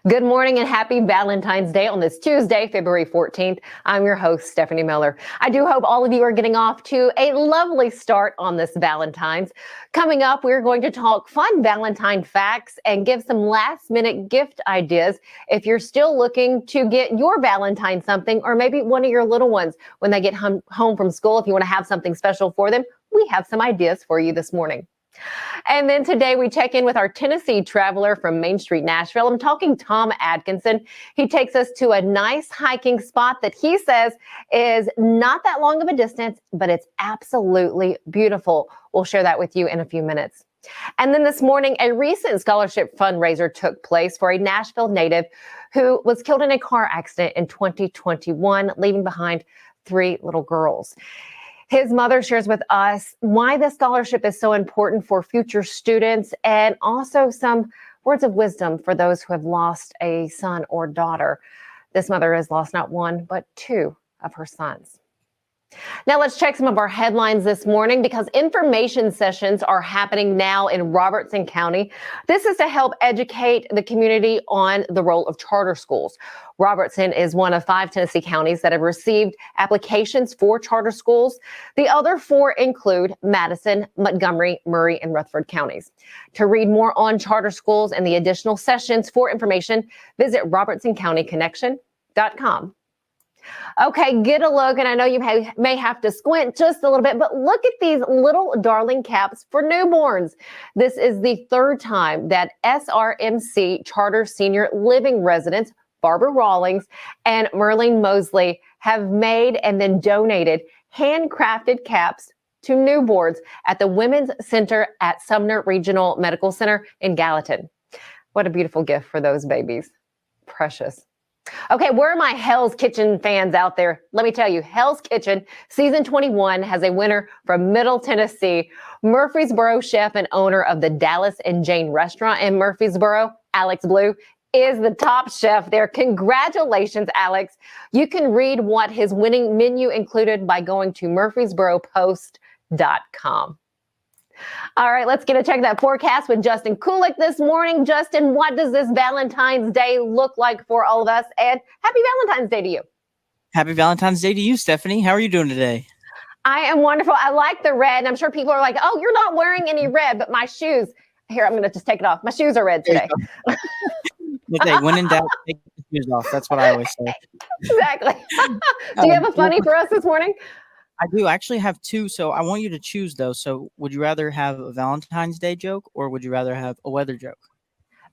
Good morning and happy Valentine's Day on this Tuesday, February 14th. I'm your host, Stephanie Miller. I do hope all of you are getting off to a lovely start on this Valentine's. Coming up, we're going to talk fun Valentine facts and give some last-minute gift ideas if you're still looking to get your Valentine something, or maybe one of your little ones when they get home from school. If you want to have something special for them, we have some ideas for you this morning. And then today we check in with our Tennessee traveler from Main Street, Nashville. I'm talking Tom Atkinson. He takes us to a nice hiking spot that he says is not that long of a distance, but it's absolutely beautiful. We'll share that with you in a few minutes. And then this morning, a recent scholarship fundraiser took place for a Nashville native who was killed in a car accident in 2021, leaving behind 3 little girls. His mother shares with us why the scholarship is so important for future students, and also some words of wisdom for those who have lost a son or daughter. This mother has lost not one, but 2 of her sons. Now let's check some of our headlines this morning, because information sessions are happening now in Robertson County. This is to help educate the community on the role of charter schools. Robertson is one of 5 Tennessee counties that have received applications for charter schools. The other 4 include Madison, Montgomery, Murray, and Rutherford counties. To read more on charter schools and the additional sessions, for information, visit robertsoncountyconnection.com. Okay, get a look, and I know you may have to squint just a little bit, but look at these little darling caps for newborns. This is the 3rd time that SRMC Charter Senior Living residents Barbara Rawlings and Merlene Mosley have made and then donated handcrafted caps to newborns at the Women's Center at Sumner Regional Medical Center in Gallatin. What a beautiful gift for those babies. Precious. Okay, where are my Hell's Kitchen fans out there? Let me tell you, Hell's Kitchen Season 21 has a winner from Middle Tennessee. Murfreesboro chef and owner of the Dallas and Jane restaurant in Murfreesboro, Alex Blue, is the top chef there. Congratulations, Alex. You can read what his winning menu included by going to murfreesboropost.com. All right, let's get a check of that forecast with Justin Kulik this morning. Justin, what does this Valentine's Day look like for all of us? And happy Valentine's Day to you. Happy Valentine's Day to you, Stephanie. How are you doing today? I am wonderful. I like the red, and I'm sure people are like, oh, you're not wearing any red, but my shoes. Here, I'm going to just take it off. My shoes are red today. Okay, when in doubt, take the shoes off. That's what I always say. Exactly. Do you have a funny for us this morning? I do. I actually have 2, so I want you to choose, though. So would you rather have a Valentine's Day joke, or would you rather have a weather joke?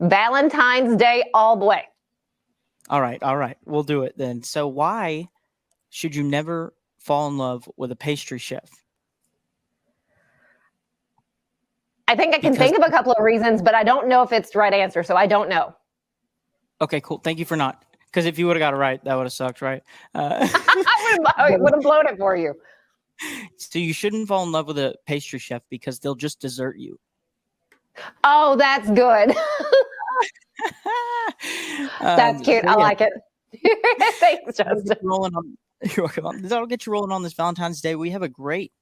Valentine's Day all the way. All right. We'll do it then. So why should you never fall in love with a pastry chef? I think I can think of a couple of reasons, but I don't know if it's the right answer, so I don't know. Okay, cool. Thank you for not. Because if you would have got it right, that would have sucked, right? I would have blown it for you. So you shouldn't fall in love with a pastry chef because they'll just desert you. Oh, that's good. That's cute. I like it. Thanks, Justin. You're welcome. That'll get you rolling on this Valentine's Day. We have a great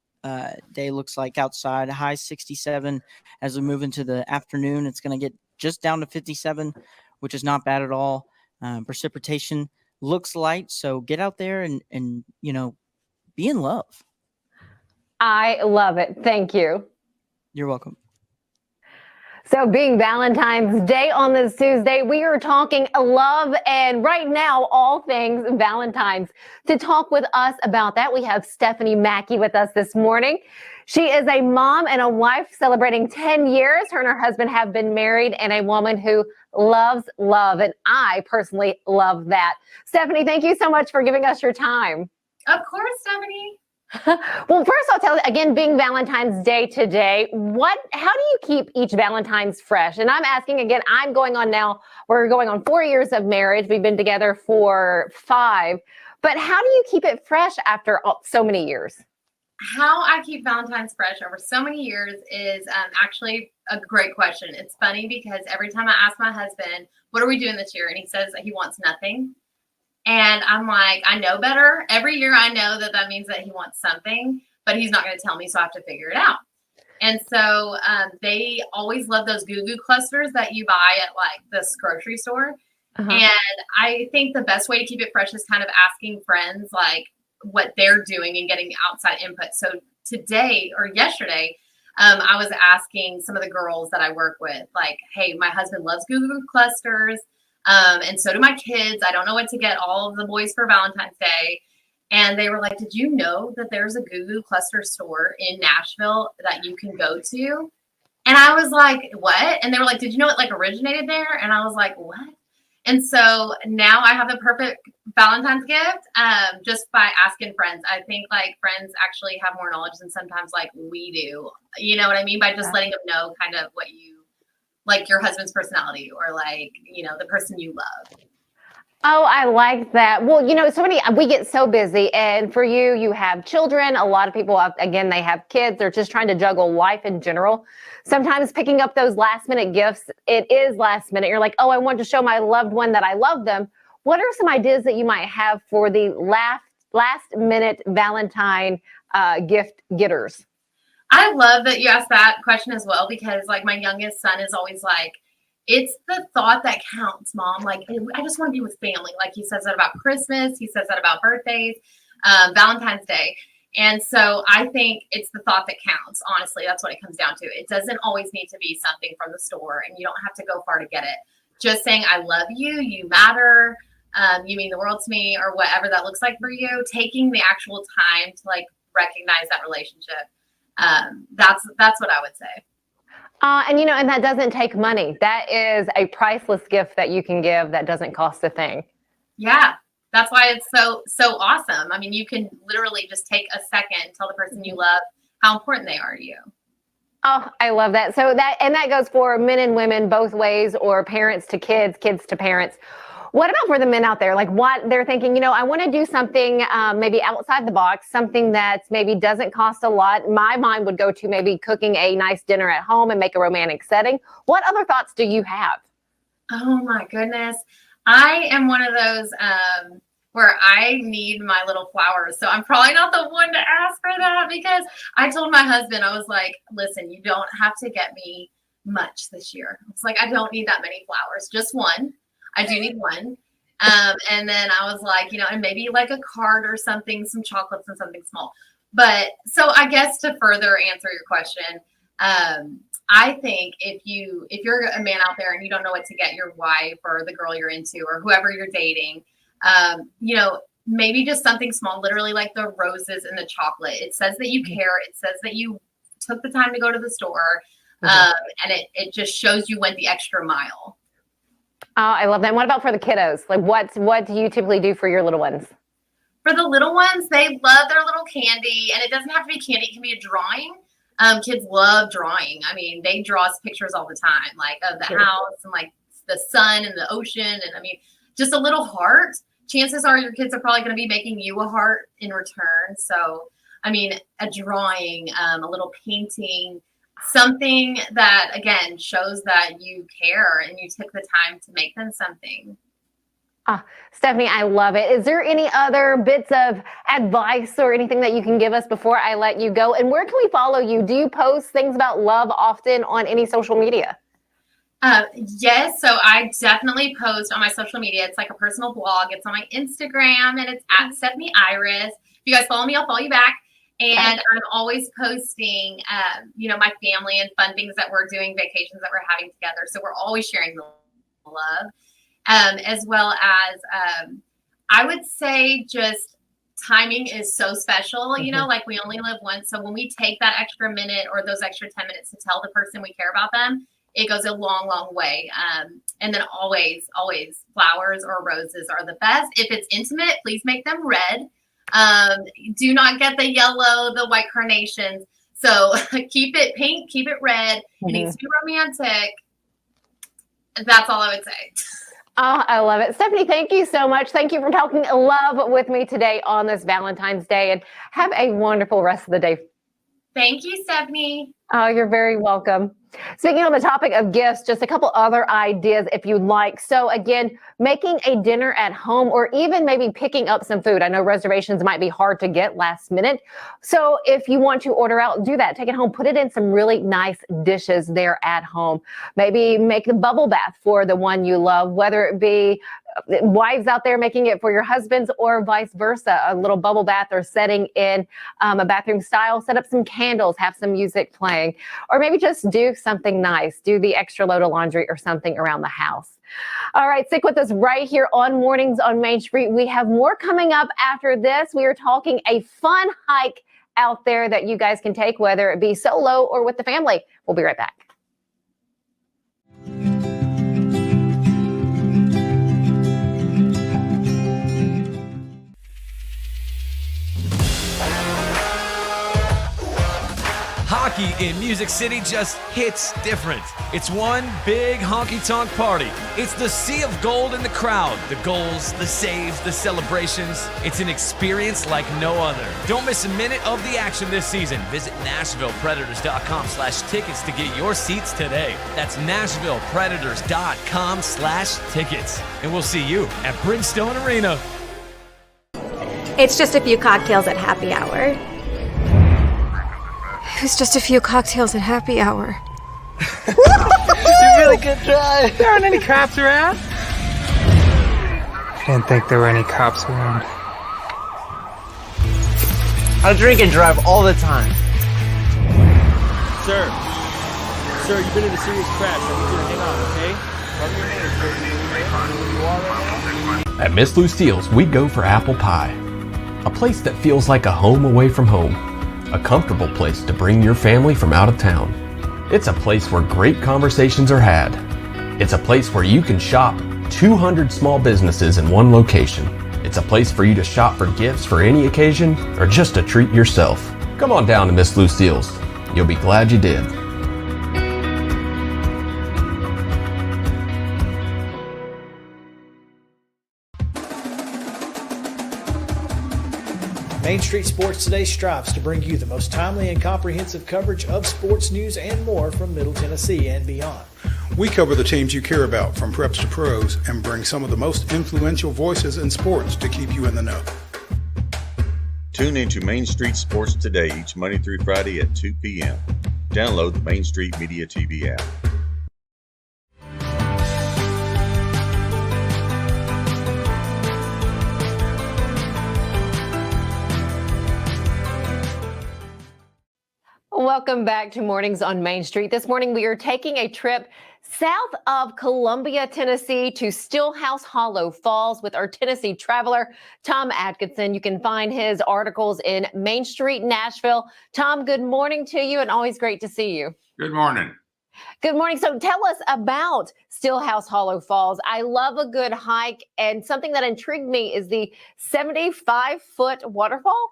day, looks like, outside. High 67 as we move into the afternoon. It's going to get just down to 57, which is not bad at all. Precipitation looks light, so get out there and be in love. I love it. Thank you. You're welcome. So being Valentine's Day on this Tuesday, we are talking love, and right now, all things Valentine's. To talk with us about that, we have Stephanie Mackey with us this morning. She is a mom and a wife celebrating 10 years. Her and her husband have been married, and a woman who loves love, and I personally love that. Stephanie, thank you so much for giving us your time. Of course, Stephanie. Well, first I'll tell you, again, being Valentine's Day today, how do you keep each Valentine's fresh? And I'm asking again, we're going on 4 years of marriage. We've been together for 5, but how do you keep it fresh after so many years? How I keep Valentine's fresh over so many years is actually a great question. It's funny because every time I ask my husband, what are we doing this year? And he says that he wants nothing. And I'm like, I know better. Every year I know that means that he wants something, but he's not going to tell me, so I have to figure it out. And so they always love those Goo Goo clusters that you buy at like this grocery store. And I think the best way to keep it fresh is kind of asking friends like what they're doing and getting outside input. So today or yesterday, I was asking some of the girls that I work with, like, hey, my husband loves Goo Goo clusters. And so do my kids. I don't know what to get all of the boys for Valentine's Day. And they were like, did you know that there's a Goo Goo cluster store in Nashville that you can go to? And I was like, what? And they were like, did you know it like originated there? And I was like, what? And so now I have the perfect Valentine's gift just by asking friends. I think like friends actually have more knowledge than sometimes like we do. You know what I mean? By just letting them know kind of what you like your husband's personality or like, you know, the person you love. Oh, I like that. Well, we get so busy. And for you, you have children. A lot of people, again, they have kids. They're just trying to juggle life in general. Sometimes picking up those last minute gifts, it is last minute. You're like, oh, I want to show my loved one that I love them. What are some ideas that you might have for the last minute Valentine gift getters? I love that you asked that question as well, because like my youngest son is always like, it's the thought that counts, Mom. Like, I just want to be with family. Like he says that about Christmas. He says that about birthdays, Valentine's Day. And so I think it's the thought that counts. Honestly, that's what it comes down to. It doesn't always need to be something from the store, and you don't have to go far to get it. Just saying, I love you, you matter, you mean the world to me, or whatever that looks like for you. Taking the actual time to like recognize that relationship. That's what I would say. And that doesn't take money. That is a priceless gift that you can give that doesn't cost a thing. Yeah. That's why it's so awesome. I mean, you can literally just take a second and tell the person you love how important they are to you. Oh, I love that. So that goes for men and women both ways, or parents to kids, kids to parents. What about for the men out there? Like what they're thinking, I want to do something maybe outside the box, something that maybe doesn't cost a lot. My mind would go to maybe cooking a nice dinner at home and make a romantic setting. What other thoughts do you have? Oh my goodness. I am one of those where I need my little flowers. So I'm probably not the one to ask for that, because I told my husband, I was like, listen, you don't have to get me much this year. It's like, I don't need that many flowers, just one. I do need one. And then I was like, and maybe like a card or something, some chocolates and something small. But so I guess to further answer your question, I think if you're a man out there and you don't know what to get your wife or the girl you're into or whoever you're dating, maybe just something small, literally like the roses and the chocolate. It says that you care. It says that you took the time to go to the store. And it just shows you went the extra mile. Oh, I love that. And what about for the kiddos? Like what do you typically do for your little ones? For the little ones, they love their little candy, and it doesn't have to be candy. It can be a drawing. Kids love drawing. I mean, they draw us pictures all the time, like of the house and like the sun and the ocean. And I mean, just a little heart. Chances are your kids are probably going to be making you a heart in return. So, I mean, a drawing, a little painting, something that, again, shows that you care and you took the time to make them something. Stephanie, I love it. Is there any other bits of advice or anything that you can give us before I let you go? And where can we follow you? Do you post things about love often on any social media? Yes. So I definitely post on my social media. It's like a personal blog. It's on my Instagram, and it's at Stephanie Iris. If you guys follow me, I'll follow you back. And I'm always posting, my family and fun things that we're doing, vacations that we're having together. So we're always sharing the love. As well as I would say just timing is so special, like we only live once. So when we take that extra minute or those extra 10 minutes to tell the person we care about them, it goes a long, long way. And then always flowers or roses are the best. If it's intimate, please make them red. Do not get the yellow, the white carnations. So keep it pink, keep it red. It needs to be romantic. That's all I would say. Oh, I love it. Stephanie, thank you so much. Thank you for talking love with me today on this Valentine's Day, and have a wonderful rest of the day. Thank you, Stephanie. Oh, you're very welcome. Speaking on the topic of gifts, just a couple other ideas if you'd like. So again, making a dinner at home or even maybe picking up some food. I know reservations might be hard to get last minute. So if you want to order out, do that. Take it home, put it in some really nice dishes there at home. Maybe make the bubble bath for the one you love, whether it be wives out there making it for your husbands or vice versa, a little bubble bath or setting in a bathroom style, set up some candles, have some music playing, or maybe just do something nice, do the extra load of laundry or something around the house. All right, stick with us right here on Mornings on Main Street. We have more coming up after this. We are talking a fun hike out there that you guys can take, whether it be solo or with the family. We'll be right back. Hockey in Music City just hits different. It's one big honky-tonk party. It's the sea of gold in the crowd. The goals, the saves, the celebrations. It's an experience like no other. Don't miss a minute of the action this season. Visit NashvillePredators.com/tickets to get your seats today. That's NashvillePredators.com/tickets. And we'll see you at Bridgestone Arena. It's just a few cocktails at happy hour. It's just a few cocktails at happy hour. You really good try. There aren't any cops around. I didn't think there were any cops around. I drink and drive all the time. Sir, you've been in a serious crash. I need you to hang on, okay? At Miss Lou Steele's, we go for apple pie. A place that feels like a home away from home. A comfortable place to bring your family from out of town. It's a place where great conversations are had. It's a place where you can shop 200 small businesses in one location. It's a place for you to shop for gifts for any occasion or just to treat yourself. Come on down to Miss Lou Steele's. You'll be glad you did. Main Street Sports Today strives to bring you the most timely and comprehensive coverage of sports news and more from Middle Tennessee and beyond. We cover the teams you care about from preps to pros and bring some of the most influential voices in sports to keep you in the know. Tune into Main Street Sports Today each Monday through Friday at 2 p.m. Download the Main Street Media TV app. Welcome back to Mornings on Main Street. This morning we are taking a trip south of Columbia, Tennessee to Stillhouse Hollow Falls with our Tennessee traveler, Tom Atkinson. You can find his articles in Main Street, Nashville. Tom, good morning to you and always great to see you. Good morning. Good morning. So tell us about Stillhouse Hollow Falls. I love a good hike, and something that intrigued me is the 75-foot waterfall.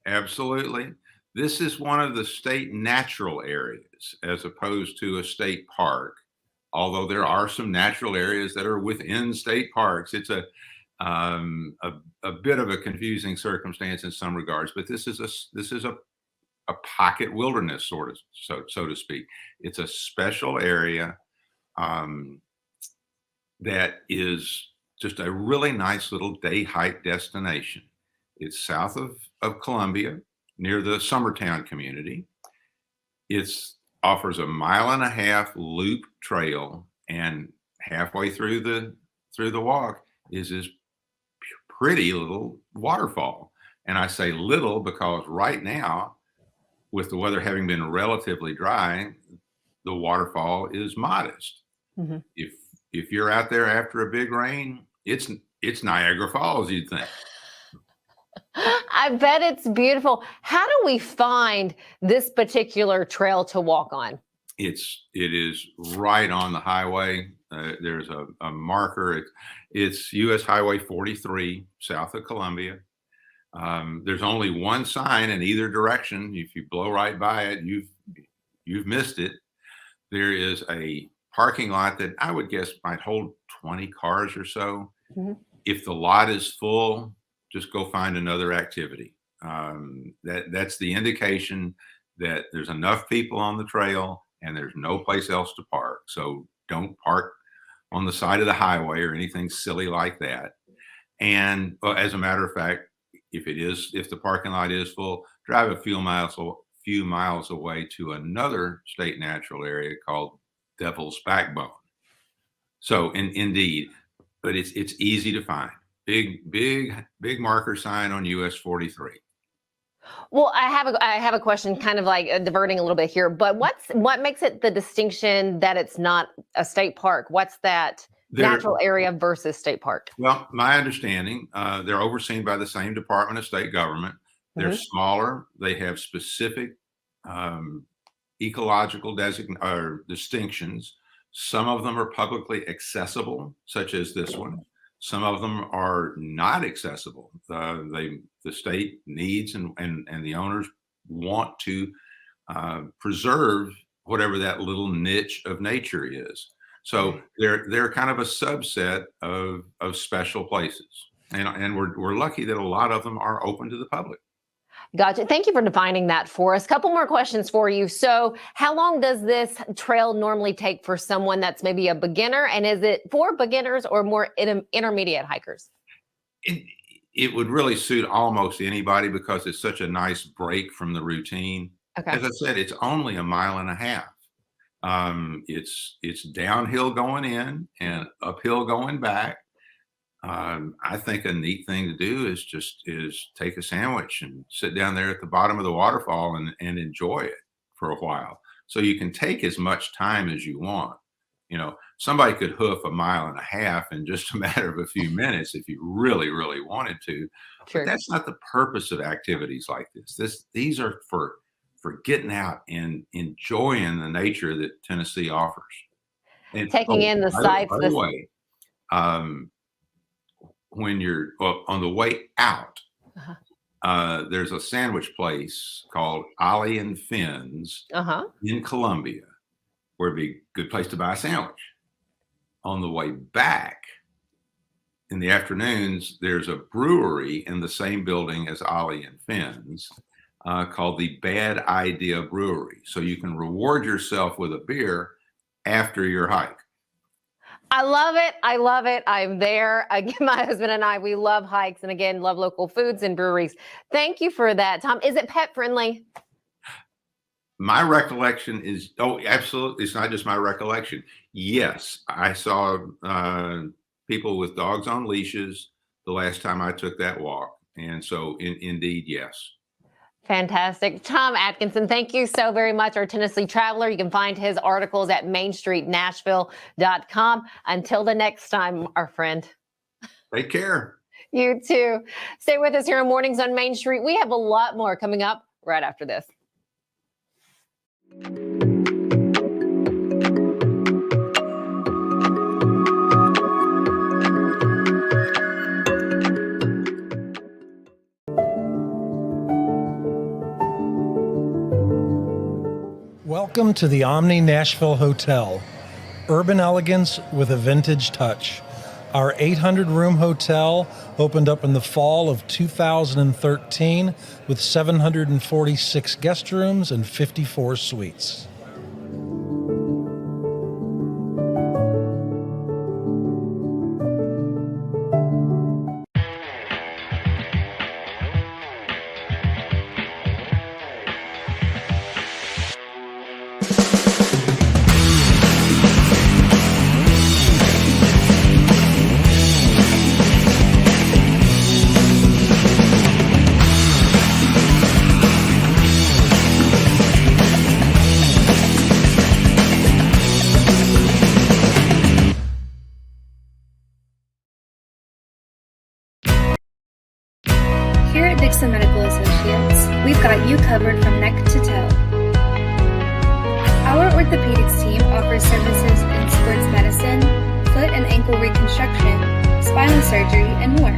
Absolutely. This is one of the state natural areas as opposed to a state park. Although there are some natural areas that are within state parks, it's a bit of a confusing circumstance in some regards. But this is a pocket wilderness, sort of, so to speak. It's a special area that is just a really nice little day hike destination. It's south of Columbia, near the Summertown community. It offers a 1.5-mile loop trail, and halfway through the walk is this pretty little waterfall. And I say little because right now, with the weather having been relatively dry, the waterfall is modest. Mm-hmm. If you're out there after a big rain, it's Niagara Falls, you'd think. I bet it's beautiful. How do we find this particular trail to walk on? It is right on the highway. There's a marker. It's US Highway 43 south of Columbia. There's only one sign in either direction. If you blow right by it, you've missed it. There is a parking lot that I would guess might hold 20 cars or so. Mm-hmm. If the lot is full, just go find another activity. That's the indication that there's enough people on the trail and there's no place else to park. So don't park on the side of the highway or anything silly like that. And as a matter of fact, if the parking lot is full, drive a few miles away to another state natural area called Devil's Backbone. So indeed, but it's easy to find. Big marker sign on US 43. Well, I have a question, kind of like diverting a little bit here, but what makes it the distinction that it's not a state park? What's that natural area versus state park? Well, my understanding, they're overseen by the same Department of State Government. They're smaller. They have specific ecological distinctions. Some of them are publicly accessible, such as this one. Some of them are not accessible. The state needs and the owners want to preserve whatever that little niche of nature is. So they're kind of a subset of special places, and we're lucky that a lot of them are open to the public. Gotcha. Thank you for defining that for us. Couple more questions for you. So how long does this trail normally take for someone that's maybe a beginner? And is it for beginners or more intermediate hikers? It would really suit almost anybody because it's such a nice break from the routine. Okay. As I said, it's only 1.5 miles. It's downhill going in and uphill going back. I think a neat thing to do is take a sandwich and sit down there at the bottom of the waterfall and enjoy it for a while. So you can take as much time as you want. You know, somebody could hoof 1.5 miles in just a matter of a few minutes if you really, really wanted to. Sure. But that's not the purpose of activities like this. These are for getting out and enjoying the nature that Tennessee offers. And taking in the sights. By the way, when you're on the way out, there's a sandwich place called Ollie and Finn's in Columbia, where it'd be a good place to buy a sandwich. On the way back, in the afternoons, there's a brewery in the same building as Ollie and Finn's called the Bad Idea Brewery. So you can reward yourself with a beer after your hike. I love it. I love it. I'm there. Again, my husband and I, we love hikes and again, love local foods and breweries. Thank you for that, Tom. Is it pet friendly? My recollection is, absolutely. It's not just my recollection. Yes, I saw people with dogs on leashes the last time I took that walk. And so indeed, yes. Fantastic. Tom Atkinson, thank you so very much. Our Tennessee Traveler. You can find his articles at mainstreetnashville.com. Until the next time, our friend. Take care. You too. Stay with us here on Mornings on Main Street. We have a lot more coming up right after this. Welcome to the Omni Nashville Hotel. Urban elegance with a vintage touch. Our 800-room hotel opened up in the fall of 2013 with 746 guest rooms and 54 suites. Medical Associates, we've got you covered from neck to toe. Our orthopedics team offers services in sports medicine, foot and ankle reconstruction, spinal surgery, and more.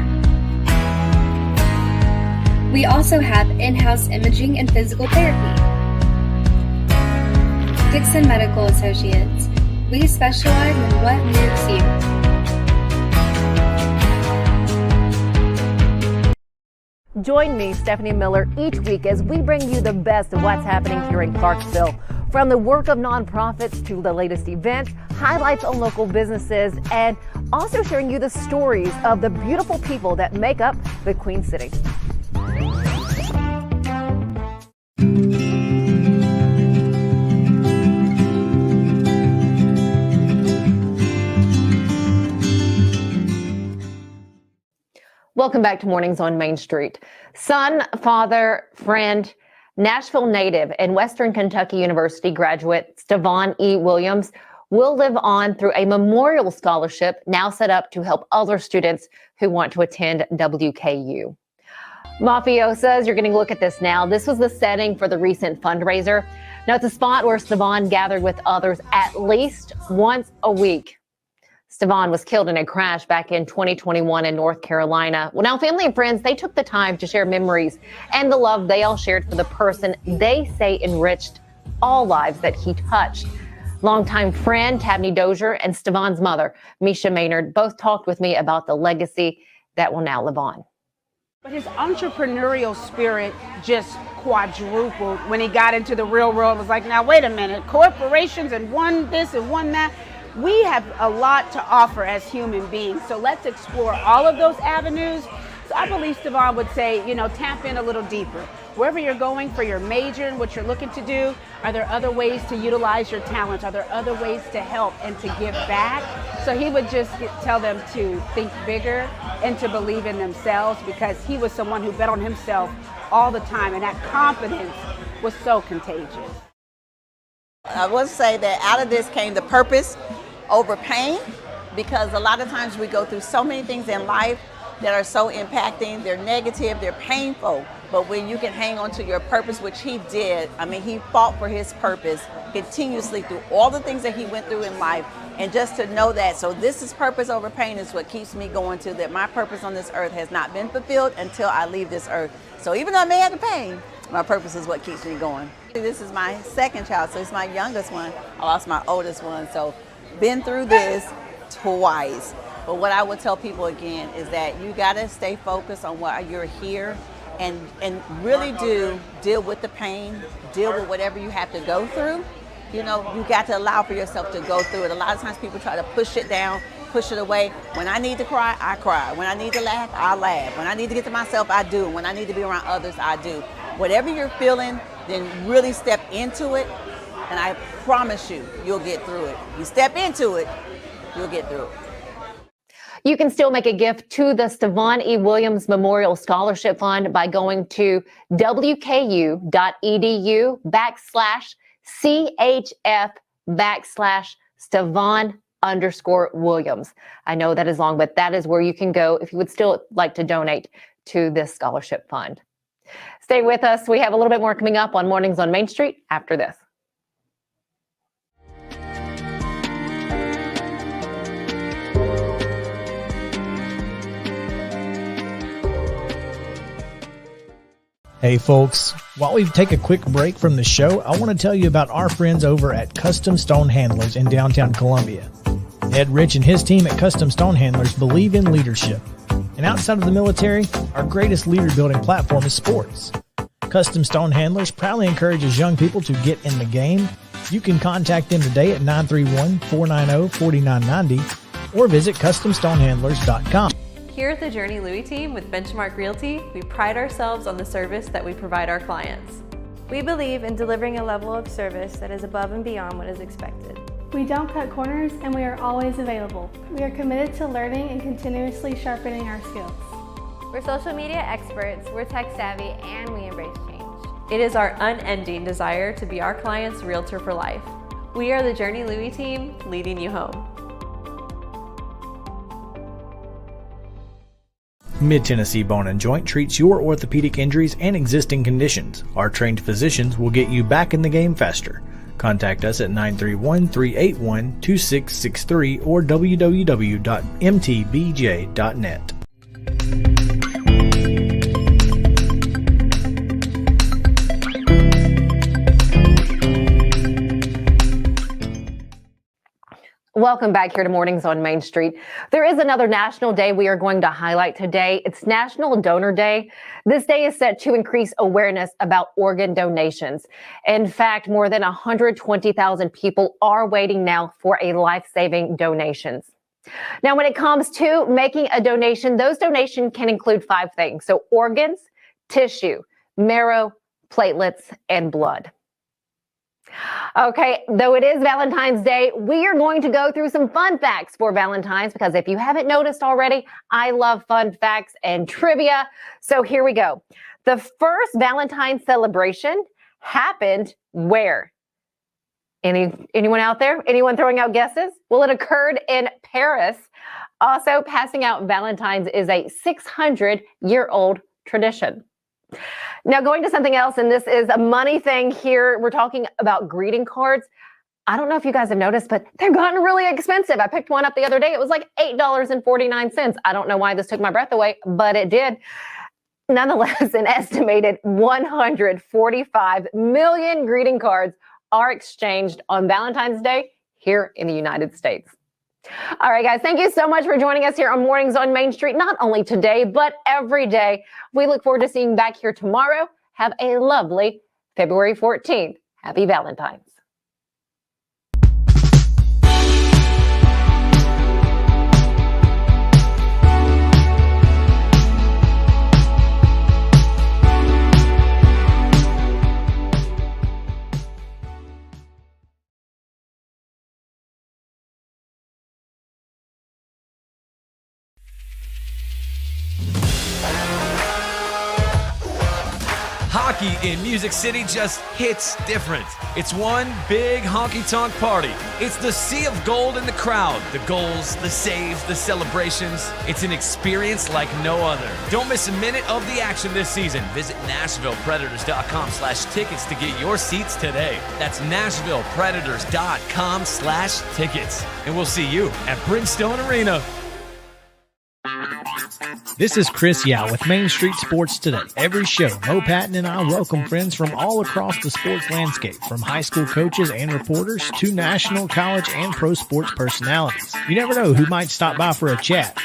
We also have in-house imaging and physical therapy. Dixon Medical Associates, we specialize in what moves you. Join me, Stephanie Miller, each week as we bring you the best of what's happening here in Clarksville. From the work of nonprofits to the latest events, highlights on local businesses, and also sharing you the stories of the beautiful people that make up the Queen City. Welcome back to Mornings on Main Street. Son, father, friend, Nashville native and Western Kentucky University graduate Stevan E. Williams will live on through a memorial scholarship now set up to help other students who want to attend WKU. Mafiosos, you're getting a look at this now. This was the setting for the recent fundraiser. Now, it's a spot where Stevan gathered with others at least once a week. Stevan was killed in a crash back in 2021 in North Carolina. Well, now family and friends, they took the time to share memories and the love they all shared for the person they say enriched all lives that he touched. Longtime friend Tabney Dozier and Stevan's mother, Misha Maynard, both talked with me about the legacy that will now live on. But his entrepreneurial spirit just quadrupled when he got into the real world. It was like, now wait a minute, corporations and one this and one that. We have a lot to offer as human beings, so let's explore all of those avenues. So I believe Stevan would say, tap in a little deeper. Wherever you're going for your major and what you're looking to do, are there other ways to utilize your talents? Are there other ways to help and to give back? So he would just tell them to think bigger and to believe in themselves, because he was someone who bet on himself all the time, and that confidence was so contagious. I would say that out of this came the purpose over pain, because a lot of times we go through so many things in life that are so impacting, they're negative, they're painful, but when you can hang on to your purpose, which he did, he fought for his purpose continuously through all the things that he went through in life, and just to know that, so this is purpose over pain is what keeps me going to, that my purpose on this earth has not been fulfilled until I leave this earth. So even though I may have the pain, my purpose is what keeps me going. This is my second child, so it's my youngest one. I lost my oldest one, so been through this twice. But what I would tell people again is that you gotta stay focused on why you're here, and really do deal with the pain, deal with whatever you have to go through. You got to allow for yourself to go through it. A lot of times people try to push it down, push it away. When I need to cry, I cry. When I need to laugh, I laugh. When I need to get to myself, I do. When I need to be around others, I do. Whatever you're feeling, then really step into it, and I promise you, you'll get through it. You step into it, you'll get through it. You can still make a gift to the Stevan E. Williams Memorial Scholarship Fund by going to wku.edu/CHF/Stevan_Williams. I know that is long, but that is where you can go if you would still like to donate to this scholarship fund. Stay with us. We have a little bit more coming up on Mornings on Main Street after this. Hey folks, while we take a quick break from the show, I want to tell you about our friends over at Custom Stone Handlers in downtown Columbia. Ed Rich and his team at Custom Stone Handlers believe in leadership. And outside of the military, our greatest leader building platform is sports. Custom Stone Handlers proudly encourages young people to get in the game. You can contact them today at 931-490-4990 or visit CustomStonehandlers.com. Here at the Journey Louis team with Benchmark Realty, we pride ourselves on the service that we provide our clients. We believe in delivering a level of service that is above and beyond what is expected. We don't cut corners, and we are always available. We are committed to learning and continuously sharpening our skills. We're social media experts, we're tech savvy, and we embrace change. It is our unending desire to be our client's realtor for life. We are the Journey Louis team, leading you home. Mid-Tennessee Bone and Joint treats your orthopedic injuries and existing conditions. Our trained physicians will get you back in the game faster. Contact us at 931-381-2663 or www.mtbj.net. Welcome back here to Mornings on Main Street. There is another national day we are going to highlight today. It's National Donor Day. This day is set to increase awareness about organ donations. In fact, more than 120,000 people are waiting now for a life-saving donations. Now, when it comes to making a donation, those donations can include 5 things. So organs, tissue, marrow, platelets, and blood. Okay, though it is Valentine's Day, we are going to go through some fun facts for Valentine's, because if you haven't noticed already, I love fun facts and trivia. So here we go. The first Valentine's celebration happened where? Anyone out there? Anyone throwing out guesses? Well, it occurred in Paris. Also, passing out Valentine's is a 600-year-old tradition. Now, going to something else, and this is a money thing here. We're talking about greeting cards. I don't know if you guys have noticed, but they've gotten really expensive. I picked one up the other day. It was like $8.49. I don't know why this took my breath away, but it did. Nonetheless, an estimated 145 million greeting cards are exchanged on Valentine's Day here in the United States. All right, guys, thank you so much for joining us here on Mornings on Main Street, not only today, but every day. We look forward to seeing you back here tomorrow. Have a lovely February 14th. Happy Valentine's. Hockey in Music City just hits different. It's one big honky-tonk party. It's the sea of gold in the crowd. The goals, the saves, the celebrations. It's an experience like no other. Don't miss a minute of the action this season. Visit NashvillePredators.com/tickets to get your seats today. That's NashvillePredators.com/tickets. And we'll see you at Bridgestone Arena. This is Chris Yao with Main Street Sports Today. Every show, Mo Patton and I welcome friends from all across the sports landscape, from high school coaches and reporters to national, college, and pro sports personalities. You never know who might stop by for a chat.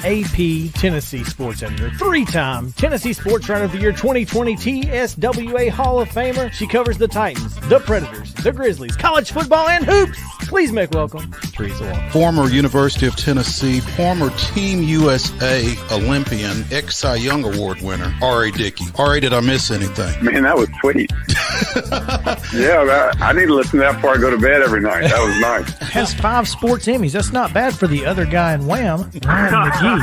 AP Tennessee sports editor, 3-time Tennessee Sports Writer of the Year 2020 TSWA Hall of Famer. She covers the Titans, the Predators, the Grizzlies, college football, and hoops. Please make welcome Teresa Walker. Former University of Tennessee, former Team USA Olympian, ex-Cy Young Award winner, R.A. Dickey. R.A., did I miss anything? Man, that was sweet. Yeah, I need to listen to that before I go to bed every night. That was nice. Has 5 sports Emmys. That's not bad for the other guy in Wham, Ryan McGee.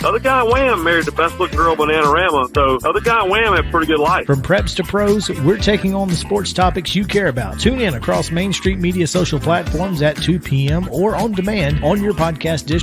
The other guy in Wham married the best looking girl in Bananarama, so the other guy in Wham had a pretty good life. From preps to pros, we're taking on the sports topics you care about. Tune in across Main Street Media social platforms at 2 p.m. or on demand on your podcast district.